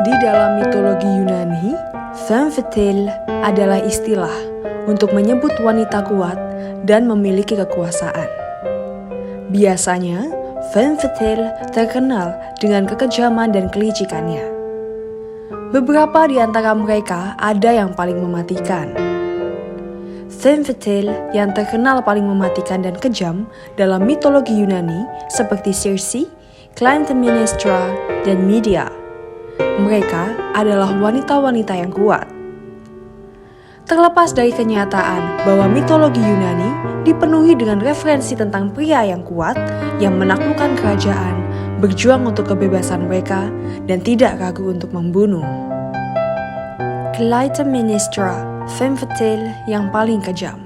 Di dalam mitologi Yunani, femme fatale adalah istilah untuk menyebut wanita kuat dan memiliki kekuasaan. Biasanya, femme fatale terkenal dengan kekejaman dan kelicikannya. Beberapa di antara mereka ada yang paling mematikan. Femme fatale yang terkenal paling mematikan dan kejam dalam mitologi Yunani seperti Circe, Clytemnestra, dan Medea. Mereka adalah wanita-wanita yang kuat. Terlepas dari kenyataan bahwa mitologi Yunani dipenuhi dengan referensi tentang pria yang kuat yang menaklukkan kerajaan, berjuang untuk kebebasan mereka, dan tidak ragu untuk membunuh. Clytemnestra, femme fatale yang paling kejam.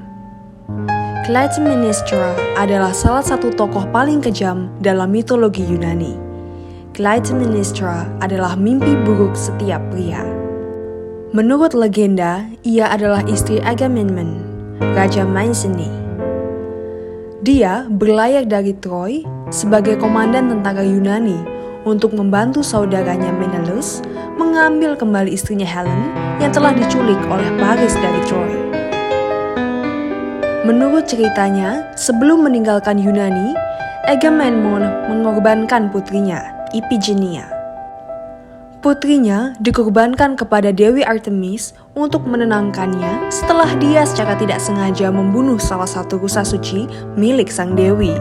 Clytemnestra adalah salah satu tokoh paling kejam dalam mitologi Yunani. Clytemnestra adalah mimpi buruk setiap pria. Menurut legenda, ia adalah istri Agamemnon, Raja Mycenae. Dia berlayar dari Troy sebagai komandan tentara Yunani untuk membantu saudaranya Menelaus mengambil kembali istrinya Helen yang telah diculik oleh Paris dari Troy. Menurut ceritanya, sebelum meninggalkan Yunani, Agamemnon mengorbankan putrinya, Iphigenia. Putrinya dikorbankan kepada Dewi Artemis untuk menenangkannya setelah dia secara tidak sengaja membunuh salah satu rusa suci milik sang dewi.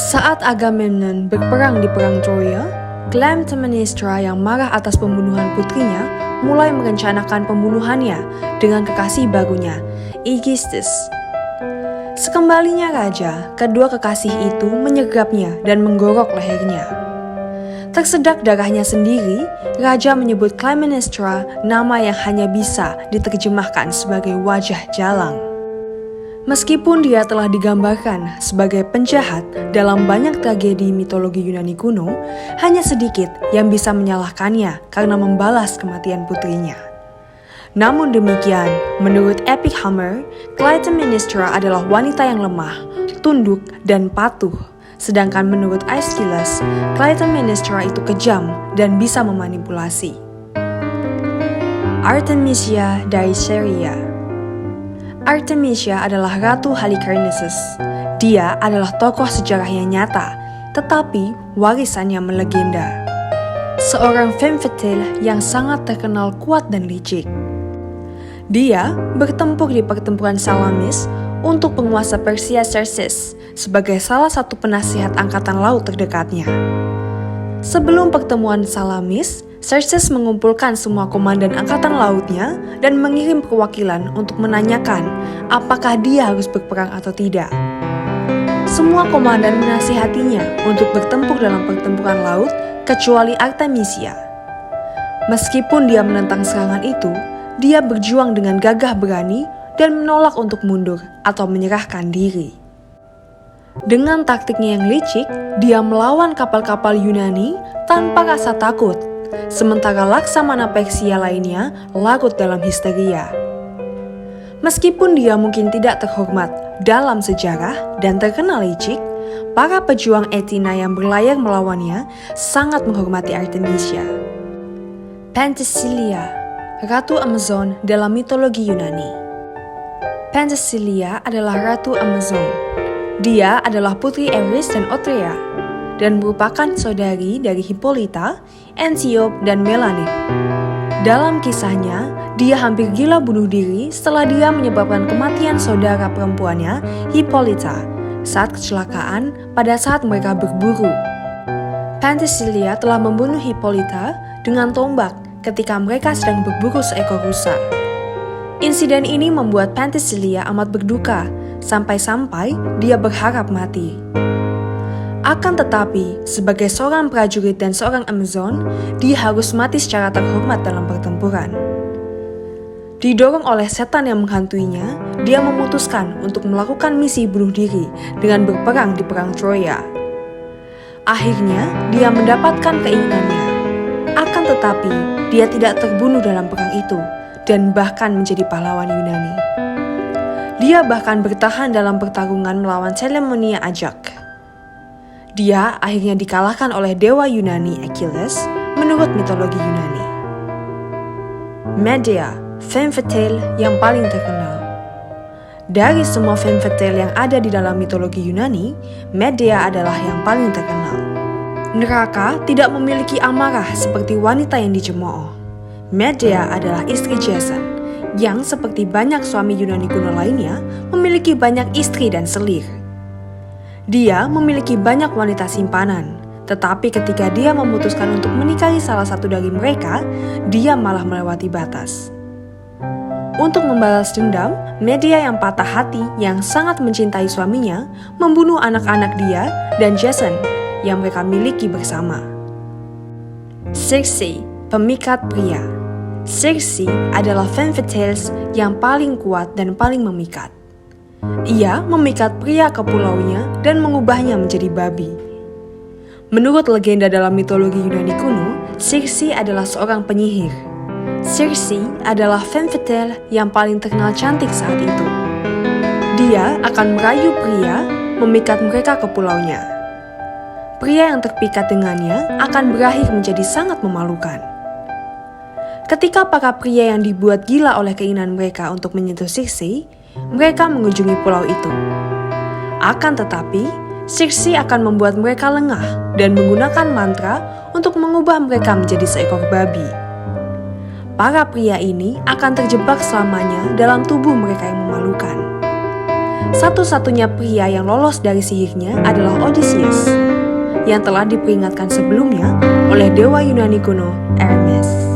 Saat Agamemnon berperang di perang Troya, Clytemnestra yang marah atas pembunuhan putrinya mulai merencanakan pembunuhannya dengan kekasih barunya, Aegisthus. Sekembalinya raja, kedua kekasih itu menyergapnya dan menggorok lehernya. Tersedak darahnya sendiri, raja menyebut Clytemnestra nama yang hanya bisa diterjemahkan sebagai wajah jalang. Meskipun dia telah digambarkan sebagai penjahat dalam banyak tragedi mitologi Yunani kuno, hanya sedikit yang bisa menyalahkannya karena membalas kematian putrinya. Namun demikian, menurut Epic Homer, Clytemnestra adalah wanita yang lemah, tunduk, dan patuh. Sedangkan menurut Aeschylus, Clytemnestra itu kejam dan bisa memanipulasi. Artemisia dari Caria. Artemisia adalah Ratu Halicarnassus. Dia adalah tokoh sejarah yang nyata, tetapi warisannya melegenda. Seorang femme fatale yang sangat terkenal kuat dan licik. Dia bertempur di pertempuran Salamis untuk penguasa Persia Xerxes sebagai salah satu penasihat angkatan laut terdekatnya. Sebelum pertemuan Salamis, Xerxes mengumpulkan semua komandan angkatan lautnya dan mengirim perwakilan untuk menanyakan apakah dia harus berperang atau tidak. Semua komandan menasihatinya untuk bertempur dalam pertempuran laut kecuali Artemisia. Meskipun dia menentang serangan itu, dia berjuang dengan gagah berani dan menolak untuk mundur atau menyerahkan diri. Dengan taktiknya yang licik, dia melawan kapal-kapal Yunani tanpa rasa takut, sementara laksamana Persia lainnya larut dalam histeria. Meskipun dia mungkin tidak terhormat dalam sejarah dan terkenal licik, para pejuang Athena yang berlayar melawannya sangat menghormati Artemisia. Penthesilea, Ratu Amazon dalam mitologi Yunani. Penthesilea adalah Ratu Amazon. Dia adalah putri Eris dan Otrea, dan merupakan saudari dari Hippolyta, Antiope, dan Melanippe. Dalam kisahnya, dia hampir gila bunuh diri setelah dia menyebabkan kematian saudara perempuannya, Hippolyta, saat kecelakaan pada saat mereka berburu. Penthesilea telah membunuh Hippolyta dengan tombak ketika mereka sedang berburu seekor rusa. Insiden ini membuat Penthesilea amat berduka, sampai-sampai dia berharap mati. Akan tetapi, sebagai seorang prajurit dan seorang Amazon, dia harus mati secara terhormat dalam pertempuran. Didorong oleh setan yang menghantuinya, dia memutuskan untuk melakukan misi bunuh diri dengan berperang di perang Troya. Akhirnya, dia mendapatkan keinginannya. Akan tetapi, dia tidak terbunuh dalam perang itu, dan bahkan menjadi pahlawan Yunani. Dia bahkan bertahan dalam pertarungan melawan Celemonia Ajak. Dia akhirnya dikalahkan oleh dewa Yunani Achilles menurut mitologi Yunani. Medea, femme fatale yang paling terkenal. Dari semua femme fatale yang ada di dalam mitologi Yunani, Medea adalah yang paling terkenal. Neraka tidak memiliki amarah seperti wanita yang dicemooh. Medea adalah istri Jason, yang seperti banyak suami Yunani kuno lainnya, memiliki banyak istri dan selir. Dia memiliki banyak wanita simpanan, tetapi ketika dia memutuskan untuk menikahi salah satu dari mereka, dia malah melewati batas. Untuk membalas dendam, Medea yang patah hati yang sangat mencintai suaminya membunuh anak-anak dia dan Jason yang mereka miliki bersama. Circe, pemikat pria. Circe adalah femme fatale yang paling kuat dan paling memikat. Ia memikat pria ke pulaunya dan mengubahnya menjadi babi. Menurut legenda dalam mitologi Yunani kuno, Circe adalah seorang penyihir. Circe adalah femme fatale yang paling terkenal cantik saat itu. Dia akan merayu pria, memikat mereka ke pulaunya. Pria yang terpikat dengannya akan berakhir menjadi sangat memalukan. Ketika para pria yang dibuat gila oleh keinginan mereka untuk menyentuh Circe, mereka mengunjungi pulau itu. Akan tetapi, Circe akan membuat mereka lengah dan menggunakan mantra untuk mengubah mereka menjadi seekor babi. Para pria ini akan terjebak selamanya dalam tubuh mereka yang memalukan. Satu-satunya pria yang lolos dari sihirnya adalah Odysseus, yang telah diperingatkan sebelumnya oleh dewa Yunani kuno, Hermes.